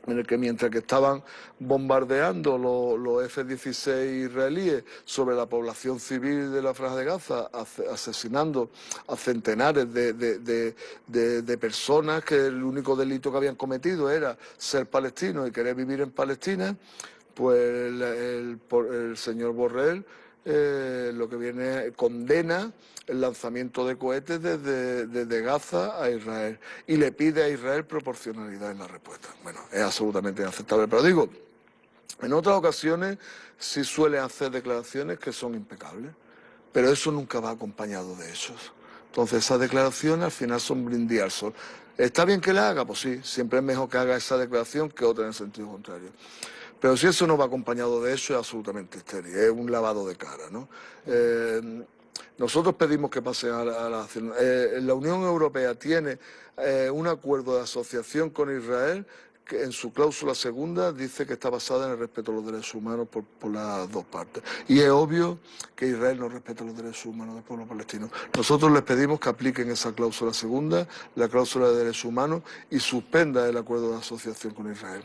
C: en el que mientras que estaban bombardeando los F-16 israelíes sobre la población civil de la Franja de Gaza, asesinando a centenares de personas que el único delito que habían cometido era ser palestinos y querer vivir en Palestina, pues el señor Borrell lo que viene condena el lanzamiento de cohetes desde Gaza a Israel y le pide a Israel proporcionalidad en la respuesta. Bueno, es absolutamente inaceptable, pero digo, en otras ocasiones sí suele hacer declaraciones que son impecables, pero eso nunca va acompañado de hechos. Entonces esas declaraciones al final son brindis al sol. ¿Está bien que la haga? Pues sí, siempre es mejor que haga esa declaración que otra en el sentido contrario. Pero si eso no va acompañado de eso, es absolutamente estéril, es un lavado de cara, ¿no? Nosotros pedimos que pase a la acción. La Unión Europea tiene un acuerdo de asociación con Israel que en su cláusula segunda dice que está basada en el respeto a los derechos humanos por las dos partes. Y es obvio que Israel no respeta los derechos humanos del pueblo palestino. Nosotros les pedimos que apliquen esa cláusula segunda, la cláusula de derechos humanos, y suspenda el acuerdo de asociación con Israel.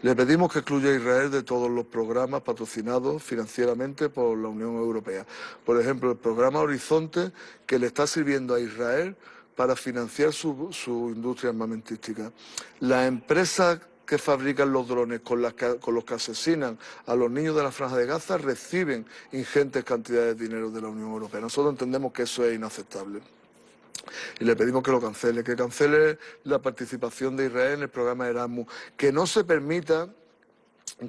C: Le pedimos que excluya a Israel de todos los programas patrocinados financieramente por la Unión Europea. Por ejemplo, el programa Horizonte, que le está sirviendo a Israel para financiar su industria armamentística. Las empresas que fabrican los drones con los que asesinan a los niños de la Franja de Gaza reciben ingentes cantidades de dinero de la Unión Europea. Nosotros entendemos que eso es inaceptable. Y le pedimos que lo cancele, que cancele la participación de Israel en el programa Erasmus, que no se permita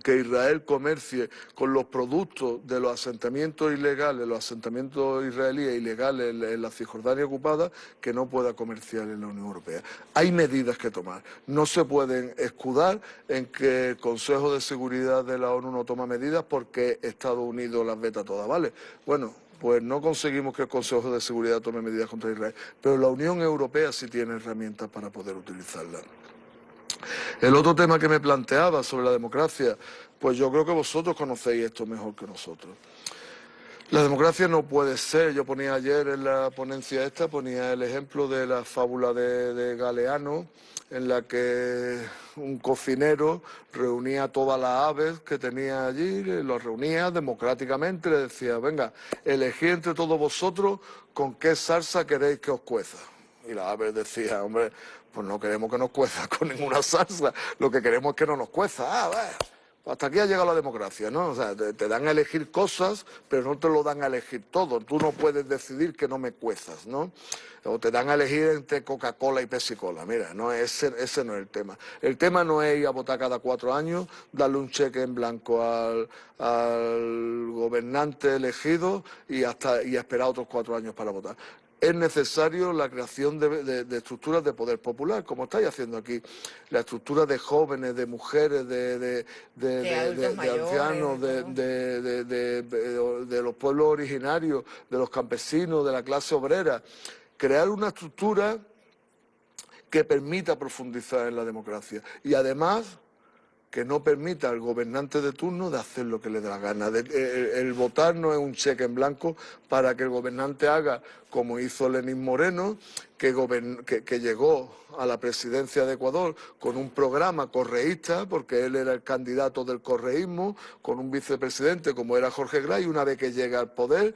C: que Israel comercie con los productos de los asentamientos ilegales, los asentamientos israelíes ilegales en la Cisjordania ocupada, que no pueda comerciar en la Unión Europea. Hay medidas que tomar. No se pueden escudar en que el Consejo de Seguridad de la ONU no toma medidas porque Estados Unidos las veta todas, ¿vale? Bueno, pues no conseguimos que el Consejo de Seguridad tome medidas contra Israel, pero la Unión Europea sí tiene herramientas para poder utilizarlas. El otro tema que me planteaba sobre la democracia, pues yo creo que vosotros conocéis esto mejor que nosotros. La democracia no puede ser, yo ponía ayer en la ponencia esta, ponía el ejemplo de la fábula de Galeano, en la que un cocinero reunía a todas las aves que tenía allí, los reunía democráticamente, le decía, venga, elegid entre todos vosotros con qué salsa queréis que os cueza. Y las aves decían, hombre, pues no queremos que nos cueza con ninguna salsa, lo que queremos es que no nos cueza. Ah, bueno, pues hasta aquí ha llegado la democracia, ¿no? O sea, te dan a elegir cosas, pero no te lo dan a elegir todo. Tú no puedes decidir que no me cuezas, ¿no? O te dan a elegir entre Coca-Cola y Pepsi-Cola. Mira, no, ese no es el tema. El tema no es ir a votar cada 4 años, darle un cheque en blanco al gobernante elegido y esperar otros 4 años para votar. Es necesario la creación de estructuras de poder popular, como estáis haciendo aquí. La estructura de jóvenes, de mujeres, de ancianos, de los pueblos originarios, de los campesinos, de la clase obrera. Crear una estructura que permita profundizar en la democracia. Y además, que no permita al gobernante de turno de hacer lo que le dé la gana. El votar no es un cheque en blanco para que el gobernante haga como hizo Lenín Moreno, que llegó a la presidencia de Ecuador con un programa correísta, porque él era el candidato del correísmo, con un vicepresidente como era Jorge Gray, y una vez que llega al poder,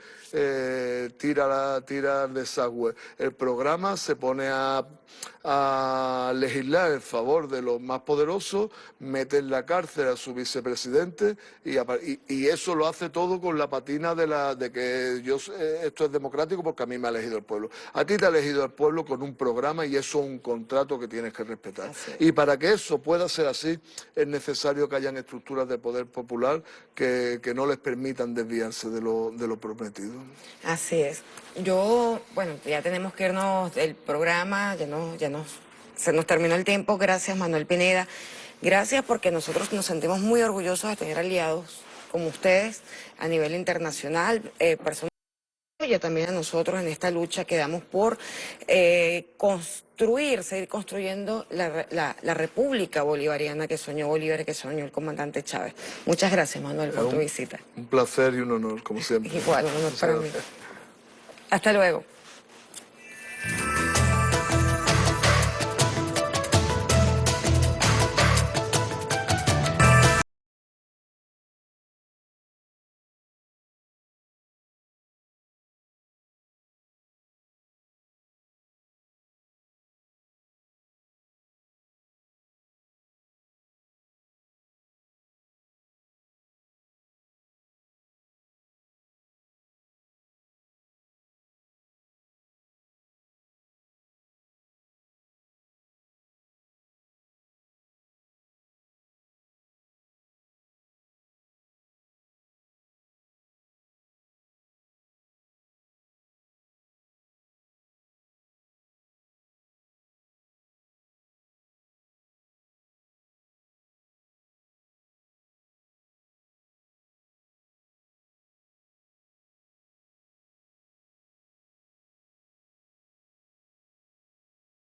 C: tira al desagüe. El programa se pone a legislar en favor de los más poderosos, mete en la cárcel a su vicepresidente y eso lo hace todo con la patina de que esto es democrático porque a mí me ha elegido el pueblo. A ti te ha elegido el pueblo con un programa y eso es un contrato que tienes que respetar. Y para que eso pueda ser así es necesario que hayan estructuras de poder popular que no les permitan desviarse de lo prometido.
B: Así es. Bueno, ya tenemos que irnos del programa, se nos terminó el tiempo. Gracias, Manuel Pineda. Gracias porque nosotros nos sentimos muy orgullosos de tener aliados como ustedes a nivel internacional, personas y también a nosotros en esta lucha que damos por seguir construyendo la República Bolivariana que soñó Bolívar y que soñó el comandante Chávez. Muchas gracias, Manuel, por tu visita.
C: Un placer y un honor, como siempre.
B: Igual, un honor para mí. Hasta luego.